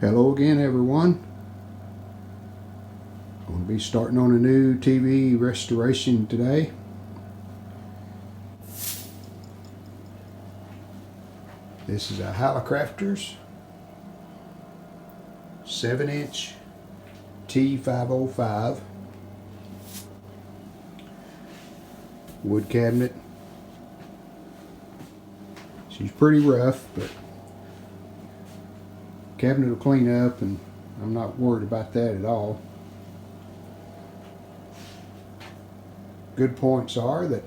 Hello again, everyone. I'm going to be starting on a new TV restoration today. This is a Hallicrafters 7-inch T505 wood cabinet. She's pretty rough, but cabinet will clean up, and I'm not worried about that at all. Good points are that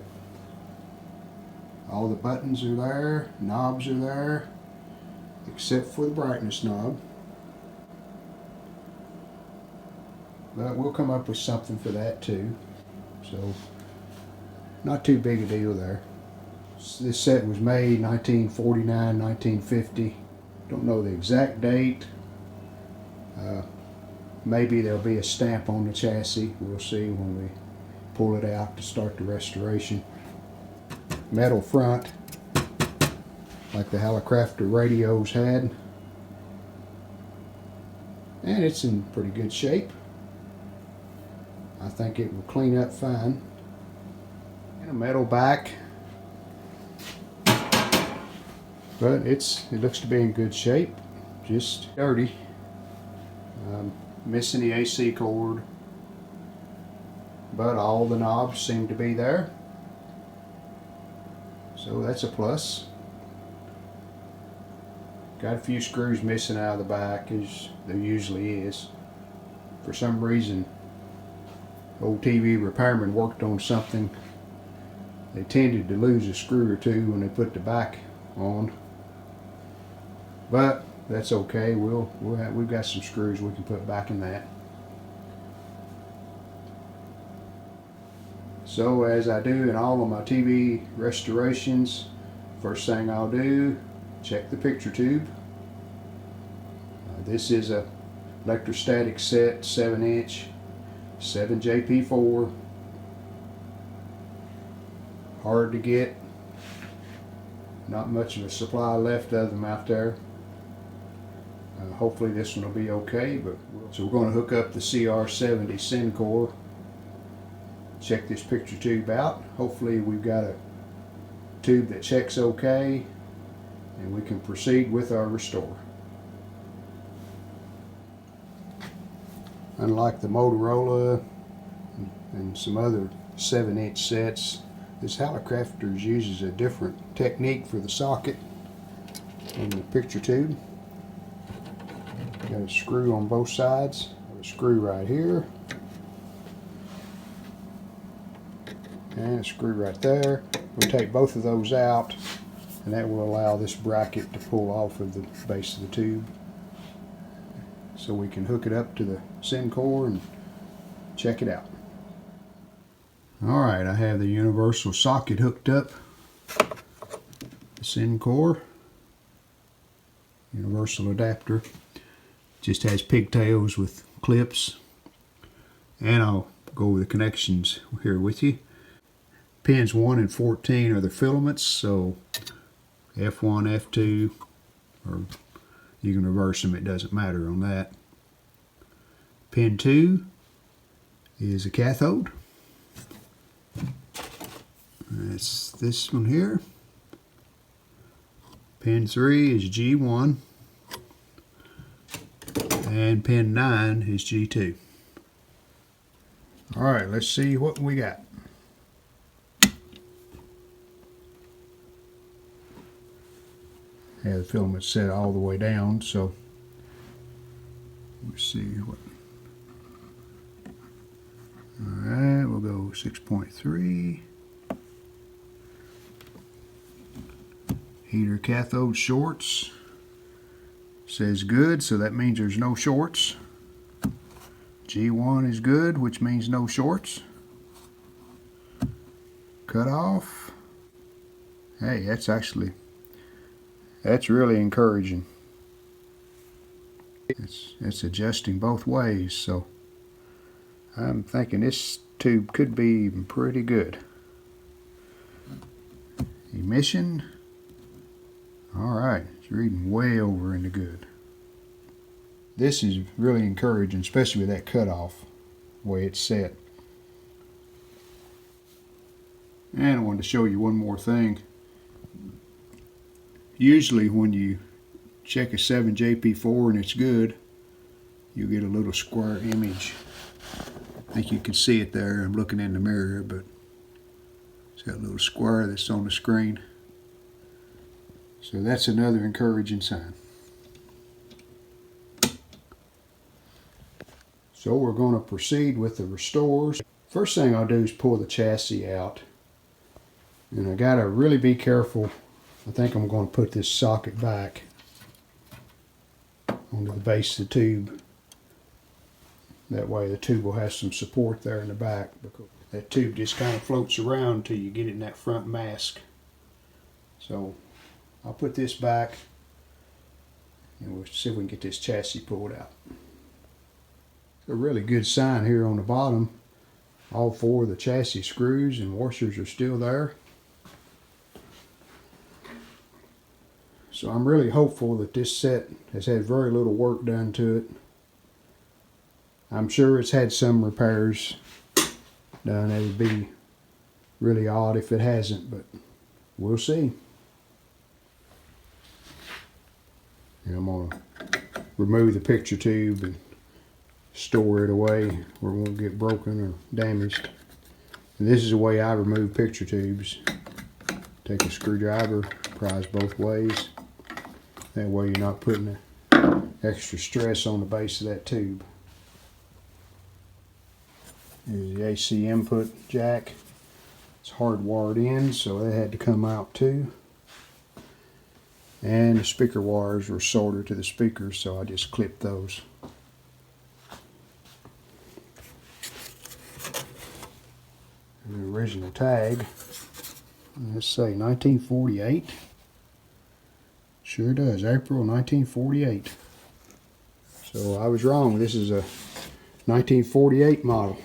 all the buttons are there, knobs are there, except for the brightness knob. But we'll come up with something for that too. So, not too big a deal there. This set was made 1949, 1950. Don't know the exact date. Maybe there'll be a stamp on the chassis. We'll see when we pull it out to start the restoration. Metal front, like the Hallicrafter radios had. And it's in pretty good shape. I think it will clean up fine. And a metal back. But it looks to be in good shape. Just dirty. Missing the AC cord. But all the knobs seem to be there. So that's a plus. Got a few screws missing out of the back, as there usually is. For some reason, old TV repairman worked on something. They tended to lose a screw or two when they put the back on. But that's okay. We've got some screws we can put back in that. So as I do in all of my TV restorations, first thing I'll do, check the picture tube. This is a electrostatic set, 7-inch, 7JP4. Hard to get. Not much of a supply left of them out there. Hopefully this one will be okay. So we're going to hook up the CR70 Syncor. Check this picture tube out. Hopefully we've got a tube that checks okay, and we can proceed with our restore. Unlike the Motorola and some other 7-inch sets, this Hallicrafters uses a different technique for the socket in the picture tube. Got a screw on both sides. A screw right here. And a screw right there. We'll take both of those out, and that will allow this bracket to pull off of the base of the tube. So we can hook it up to the Syncor and check it out. Alright, I have the universal socket hooked up. The Syncor. Universal adapter. Just has pigtails with clips. And I'll go over the connections here with you. Pins 1 and 14 are the filaments, so F1, F2, or you can reverse them, it doesn't matter on that. Pin 2 is a cathode. That's this one here. Pin 3 is G1. And pin 9 is G2. Alright, let's see what we got. Have the filament set all the way down, so let's see what. Alright, we'll go 6.3. Heater cathode shorts. Says good, so that means there's no shorts. G1 is good, which means no shorts. Cut off. Hey, that's really encouraging. It's adjusting both ways, so I'm thinking this tube could be even pretty good. Emission. Alright, it's reading way over into good. This is really encouraging, especially with that cutoff, the way it's set. And I wanted to show you one more thing. Usually when you check a 7JP4 and it's good, you get a little square image. I think you can see it there. I'm looking in the mirror, but it's got a little square that's on the screen. So that's another encouraging sign. So we're going to proceed with the restores. First thing I'll do is pull the chassis out. And I gotta really be careful. I think I'm going to put this socket back onto the base of the tube. That way the tube will have some support there in the back, because that tube just kind of floats around until you get it in that front mask. So I'll put this back and we'll see if we can get this chassis pulled out. A really good sign here on the bottom. All four of the chassis screws and washers are still there. So I'm really hopeful that this set has had very little work done to it. I'm sure it's had some repairs done. It would be really odd if it hasn't, but we'll see. And I'm going to remove the picture tube and store it away where it won't get broken or damaged. And this is the way I remove picture tubes. Take a screwdriver, prise both ways. That way you're not putting extra stress on the base of that tube. Here's the AC input jack. It's hardwired in, so that had to come out too. And the speaker wires were soldered to the speakers, so I just clipped those. The original tag, let's say 1948. Sure does, April 1948. So I was wrong, this is a 1948 model.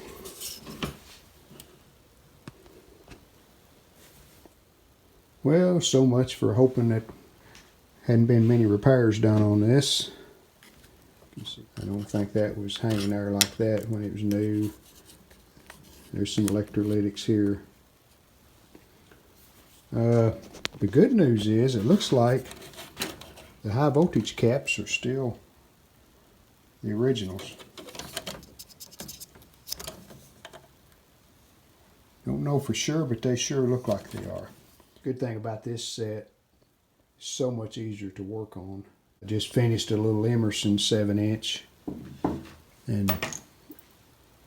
Well, so much for hoping that hadn't been many repairs done on this. I don't think that was hanging there like that when it was new. There's some electrolytics here. The good news is it looks like the high voltage caps are still the originals. Don't know for sure, but they sure look like they are. The good thing about this set, is so much easier to work on. I just finished a little Emerson 7-inch, and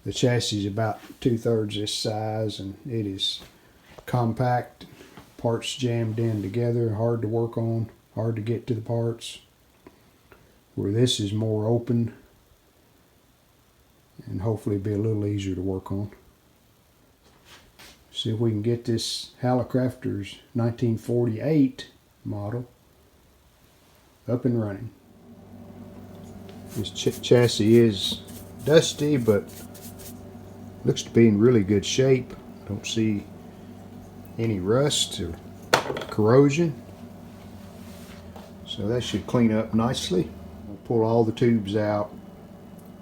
the chassis is about 2/3 this size, and it is compact, parts jammed in together, hard to work on, hard to get to the parts. Where this is more open and hopefully be a little easier to work on. See if we can get this Hallicrafters 1948 model up and running. This chassis is dusty, but looks to be in really good shape. Don't see any rust or corrosion. So that should clean up nicely. We'll pull all the tubes out,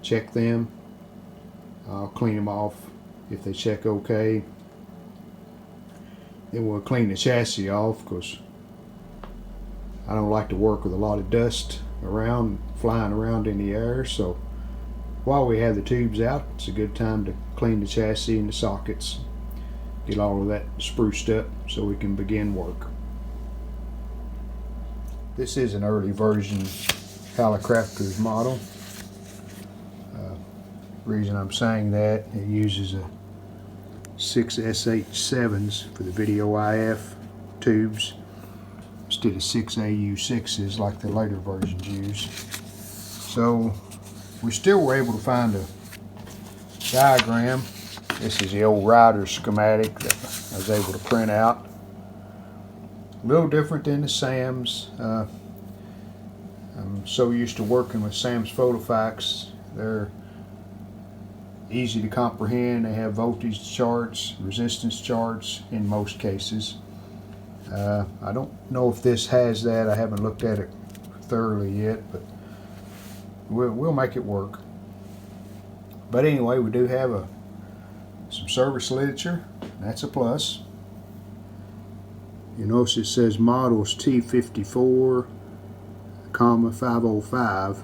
check them. I'll clean them off if they check okay. Then we'll clean the chassis off, because I don't like to work with a lot of dust around, flying around in the air. So while we have the tubes out, it's a good time to clean the chassis and the sockets, get all of that spruced up so we can begin work. This is an early version Hallicrafters model. The reason I'm saying that, it uses a 6 SH7s for the video IF tubes instead of 6 AU6s like the later versions use. So we still were able to find a diagram. This is the old rider schematic that I was able to print out. A little different than the Sam's. I'm so used to working with Sam's Photofacts. They're easy to comprehend. They have voltage charts, resistance charts in most cases. I don't know if this has that. I haven't looked at it thoroughly yet, but we'll make it work. But anyway, we do have some service literature. That's a plus. You notice it says models T54, 505.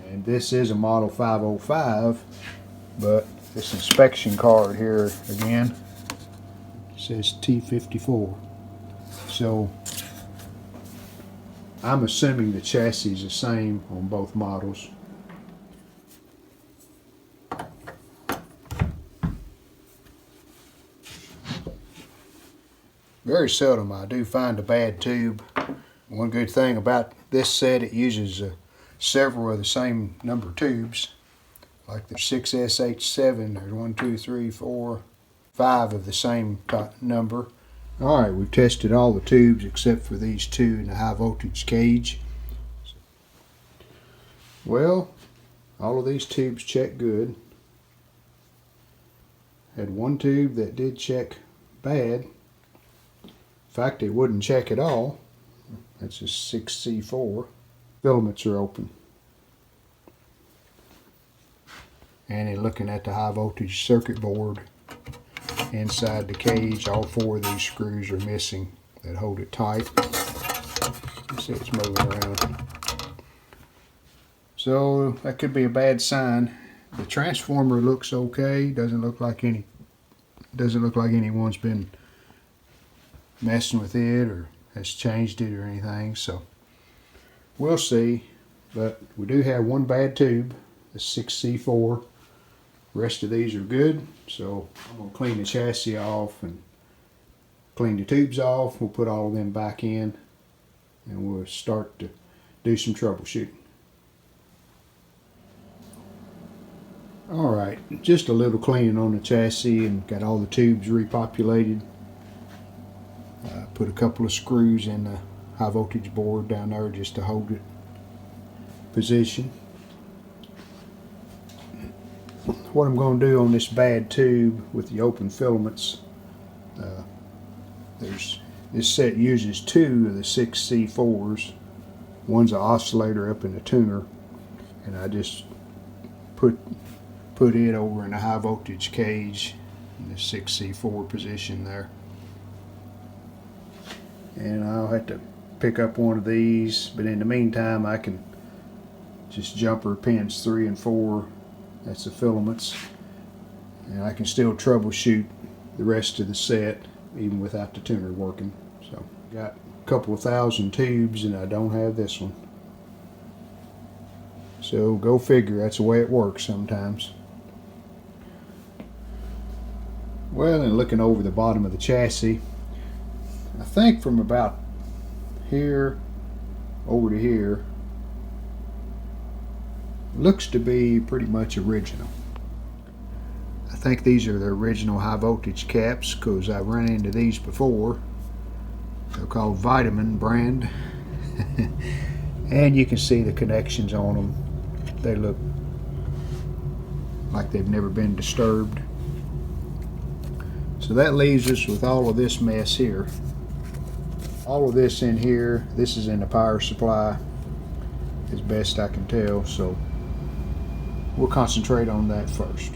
And this is a model 505, but this inspection card here again says T54. So I'm assuming the chassis is the same on both models. Very seldom I do find a bad tube. One good thing about this set, it uses several of the same number tubes. Like the 6SH7, there's 1, 2, 3, 4, 5 of the same number. Alright, we've tested all the tubes except for these two in the high voltage cage. Well, all of these tubes check good. Had one tube that did check bad. In fact, it wouldn't check at all. That's a 6C4. Filaments are open. And in looking at the high voltage circuit board inside the cage, all 4 of these screws are missing that hold it tight. You see it's moving around. So that could be a bad sign. The transformer looks okay. Doesn't look like anyone's been messing with it or has changed it or anything, so we'll see. But we do have one bad tube, the 6C4. The rest of these are good, so I'm going to clean the chassis off and clean the tubes off. We'll put all of them back in and we'll start to do some troubleshooting. Alright, just a little cleaning on the chassis and got all the tubes repopulated. Put a couple of screws in the high voltage board down there just to hold it position. What I'm going to do on this bad tube with the open filaments, this set uses 2 of the 6C4s. One's an oscillator up in the tuner, and I just put it over in the high voltage cage in the 6C4 position there. And I'll have to pick up one of these, but in the meantime I can just jumper pins 3 and 4. That's the filaments, and I can still troubleshoot the rest of the set even without the tuner working. So got a couple of thousand tubes and I don't have this one. So go figure, that's the way it works sometimes. Well, and looking over the bottom of the chassis, I think from about here over to here looks to be pretty much original. I think these are the original high voltage caps because I've run into these before. They're called Vitamin brand. And you can see the connections on them. They look like they've never been disturbed. So that leaves us with all of this mess here. All of this in here, this is in the power supply as best I can tell, so we'll concentrate on that first.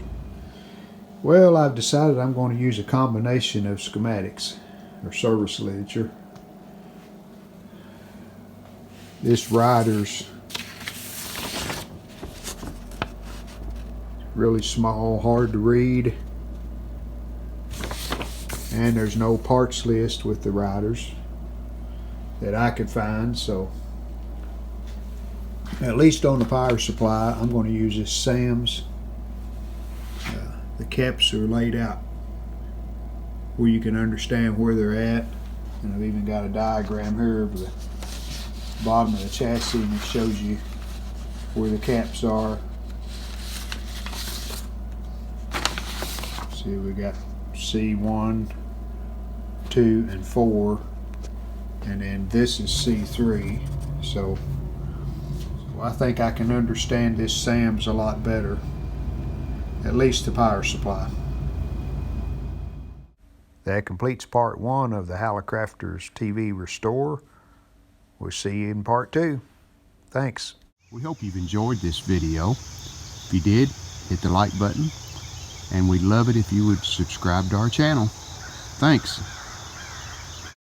Well, I've decided I'm going to use a combination of schematics or service literature. This rider's really small, hard to read, and there's no parts list with the riders that I could find, so at least on the power supply I'm going to use this Sam's. The caps are laid out where you can understand where they're at, and I've even got a diagram here of the bottom of the chassis, and it shows you where the caps are. See, we got C1, 2, and 4, and then this is C3. So I think I can understand this Sam's a lot better, at least the power supply. That completes part 1 of the Hallicrafters TV Restore. We'll see you in part 2. Thanks. We hope you've enjoyed this video. If you did, hit the like button, and we'd love it if you would subscribe to our channel. Thanks.